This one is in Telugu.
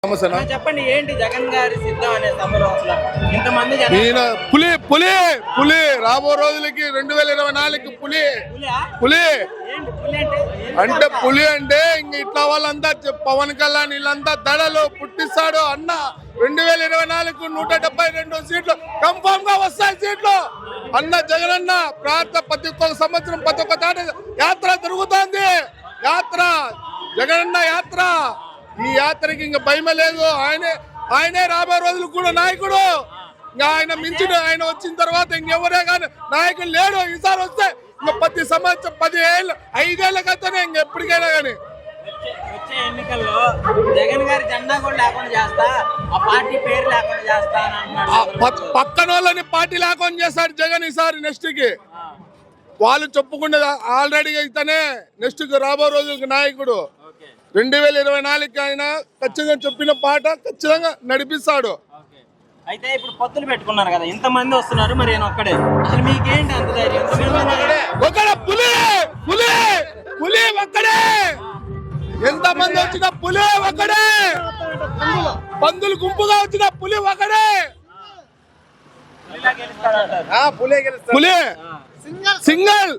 చెప్పండి, ఏంటి జగన్ గారి సిద్ధం అనే సభలో అసలు ఇంతమంది పులి పులి పులి రాబో రోజులకి 2024 పులి పులి అంటే పులి అంటే ఇంక ఇట్లా వాళ్ళంతా పవన్ కళ్యాణ్ వీళ్ళంతా దడలు పుట్టిస్తాడు అన్న 2024 172 సీట్లు కన్ఫర్మ్ గా వస్తాయి సీట్లు అన్న జగన్ అన్న ప్రాంత ప్రతి ఒక్క సంవత్సరం ప్రతి ఒక్క తాట యాత్ర తిరుగుతోంది యాత్ర జగనన్న యాత్ర ఈ యాత్రకి ఇంకా భయమే లేదు ఆయనే రాబోయే రోజులు కూడా నాయకుడు ఇంకా ఆయన మించిన ఆయన వచ్చిన తర్వాత ఇంకెవరే కానీ నాయకులు లేడు ఈసారి వస్తే ఇంకా ప్రతి సంవత్సరం 10 ఏళ్ళు 5 ఏళ్ళ కత్తనే ఇంకెప్పటికైనా కానీ వచ్చే ఎన్నికల్లో జగన్ గారి జెండా కూడా లేకుండా చేస్తా ఆ పార్టీ పేరు లేకుండా చేస్తా పక్కన వాళ్ళని పార్టీ లేకుండా చేస్తాడు జగన్ ఈసారి నెక్స్ట్ కి వాళ్ళు చెప్పుకునేది ఆల్రెడీగా ఇతనే నెక్స్ట్ కి రాబో రోజులకి నాయకుడు 2024 ఆయన ఖచ్చితంగా చెప్పిన పాట ఖచ్చితంగా నడిపిస్తాడు. అయితే ఇప్పుడు పొత్తులు పెట్టుకున్నారు కదా, ఇంతమంది వస్తున్నారు, మరి నేను ఒక్కడే, అసలు మీకేంటి అంత ధైర్యం? ఒక్కడే పులి పులి పులి ఒక్కడే, ఎంతమంది వచ్చిన పులి ఒక్కడే, పందులు గుంపుగా వచ్చిన పులి ఒక్కడే, పులి సింగల్